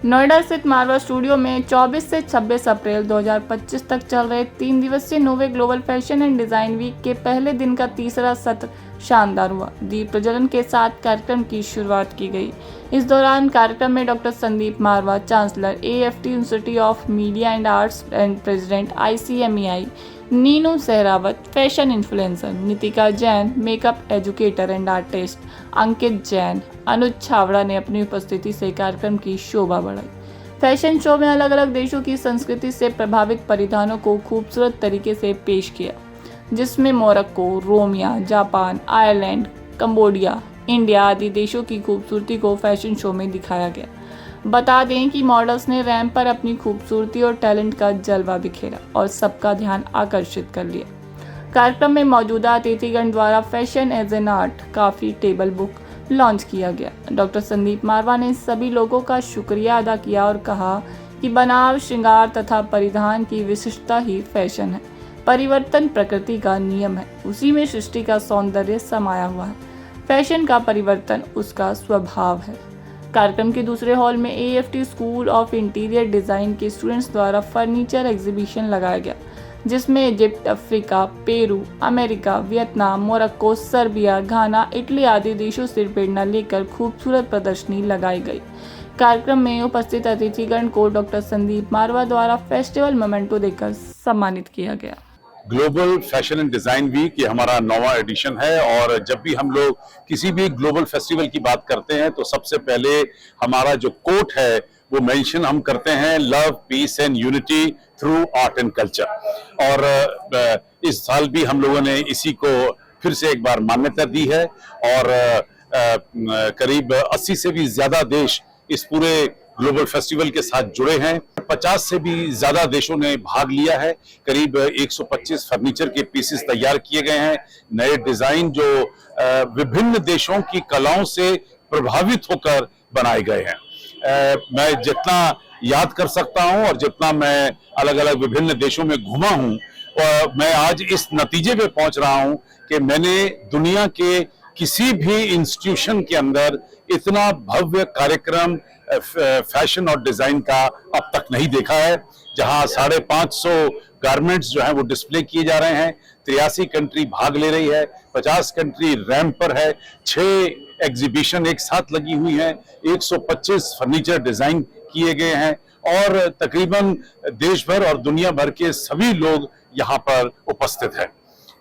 नोएडा स्थित मारवा स्टूडियो में 24 से 26 अप्रैल 2025 तक चल रहे 3 दिवसीय नोवे global fashion and design week के पहले दिन का तीसरा सत्र शानदार हुआ। दीप प्रज्वलन के साथ कार्यक्रम की शुरुआत की गई। इस दौरान कार्यक्रम में doctor Sandeep Marwah, chancellor AFT institute of media and arts and president ICMEI, Neenu Sehrawat, fashion influencer Nitika Jain, makeup educator and artist Ankit Jain, Anuj छावड़ा ने अपनी उपस्थिति से कार्यक्रम की शोभा बढ़ाई। फैशन शो में अलग अलग देशों की संस्कृति से प्रभावित परिधानों को खूबसूरत तरीके से पेश किया, जिसमें Morocco, Romania, Japan, Ireland, Cambodia, India आदि देशों की खूबसूरती को फैशन शो में दिखाया गया। बता दें कि मॉडल्स ने रैंप पर अपनी खूबसूरती और टैलेंट का जलवा बिखेरा और सबका ध्यान आकर्षित कर लिया। कार्यक्रम में मौजूदा अतिथिगण द्वारा फैशन एज एन आर्ट काफ़ी टेबल बुक लॉन्च किया गया। डॉक्टर संदीप मारवा ने सभी लोगों का शुक्रिया अदा किया और कहा कि बनाव, श्रृंगार तथा परिधान की विशिष्टता ही फैशन है। परिवर्तन प्रकृति का नियम है, उसी में सृष्टि का सौंदर्य समाया हुआ है। फैशन का परिवर्तन उसका स्वभाव है। कार्यक्रम के दूसरे हॉल में AFT school of interior design के स्टूडेंट्स द्वारा फर्नीचर एग्जीबिशन लगाया गया, जिसमें Egypt, Africa, Peru, America, Vietnam, Morocco, Serbia, Ghana, Italy आदि देशों से प्रेरणा लेकर खूबसूरत प्रदर्शनी लगाई गई। कार्यक्रम में उपस्थित अतिथिगण को डॉक्टर संदीप मारवा द्वारा फेस्टिवल मोमेंटो देकर सम्मानित किया गया। Global fashion and design week ये हमारा 9वां एडिशन है और जब भी हम लोग किसी भी ग्लोबल फेस्टिवल की बात करते हैं तो सबसे पहले हमारा जो कोट है वो मेंशन हम करते हैं, love, peace and unity through art and culture. और इस साल भी हम लोगों ने इसी को फिर से एक बार मान्यता दी है और करीब 80 से भी ज्यादा देश इस पूरे ग्लोबल फेस्टिवल के साथ जुड़े हैं। 50 से भी ज्यादा देशों ने भाग लिया है। करीब 125 फर्नीचर के पीसेस तैयार किए गए हैं। नए डिजाइन जो विभिन्न देशों की कलाओं से प्रभावित होकर बनाए गए हैं। मैं जितना याद कर सकता हूं और जितना मैं अलग अलग विभिन्न देशों में घूमा हूं, मैं आज इस नतीजे पे पहुंच रहा हूं कि मैंने दुनिया के किसी भी इंस्टीट्यूशन के अंदर इतना भव्य कार्यक्रम फैशन और डिजाइन का अब तक नहीं देखा है, जहां 550 गारमेंट्स जो हैं वो डिस्प्ले किए जा रहे हैं। 83 कंट्री भाग ले रही है, 50 कंट्री रैंप पर है, 6 एग्जीबिशन एक साथ लगी हुई हैं, 125 फर्नीचर डिजाइन किए गए हैं और तकरीबन देश भर और दुनिया भर के सभी लोग यहाँ पर उपस्थित हैं।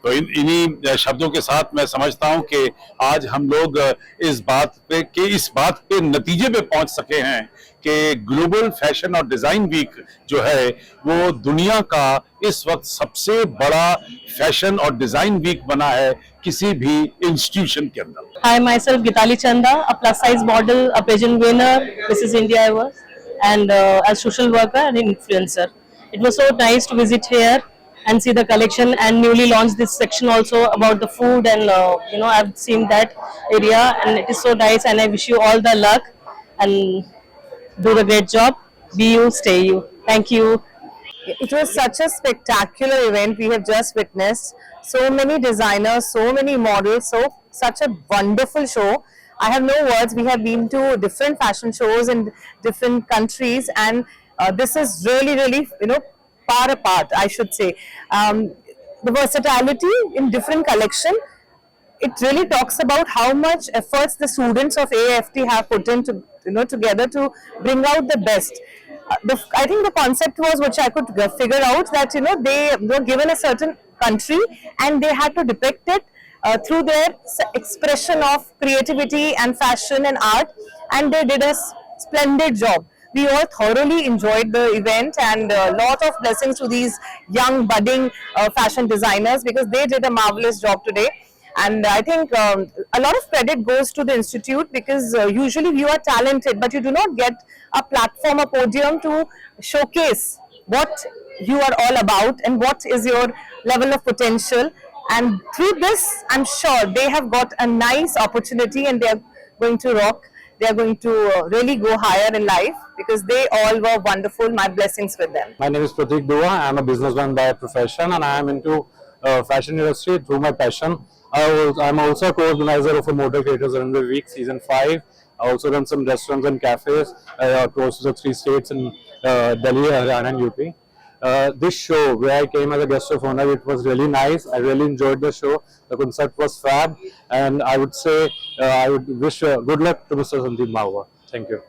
तो इन्हीं शब्दों के साथ मैं समझता हूं कि आज हम लोग इस बात पे नतीजे पे पहुंच सके हैं कि ग्लोबल फैशन और डिजाइन वीक जो है वो दुनिया का इस वक्त सबसे बड़ा फैशन और डिजाइन वीक बना है किसी भी इंस्टीट्यूशन के अंदर। Hi, myself Gitali Chanda, a plus size model, a pageant winner, Mrs. India I was, and as social worker and influencer. It was so nice to visit here and see the collection, and newly launched this section also about the food, and I've seen that area and it is so nice, and I wish you all the luck and do the great job. Be you, stay you. Thank you. It was such a spectacular event we have just witnessed. So many designers, so many models, such a wonderful show. I have no words. We have been to different fashion shows in different countries, and this is really, far apart, I should say. The versatility in different collection, it really talks about how much efforts the students of AFT have put into together to bring out the best. I think the concept was, which I could figure out, that they were given a certain country and they had to depict it through their expression of creativity and fashion and art, and they did a splendid job. We all thoroughly enjoyed the event, and a lot of blessings to these young budding fashion designers, because they did a marvelous job today. And I think a lot of credit goes to the institute, because usually you are talented but you do not get a platform, a podium to showcase what you are all about and what is your level of potential. And through this, I'm sure they have got a nice opportunity, and they are going to rock. They are going to really go higher in life, because they all were wonderful. My blessings with them. My name is Pratik Dua. I am a businessman by profession, and I am into fashion industry through my passion. I am also a co-organizer of a Motor Creators Runway Week Season 5, I also run some restaurants and cafes close to the 3 states in Delhi, Haryana, and UP. This show, where I came as a guest of honor, it was really nice. I really enjoyed the show. The concept was fab, and I would say I would wish good luck to Mr. Sandeep Mahua. Thank you.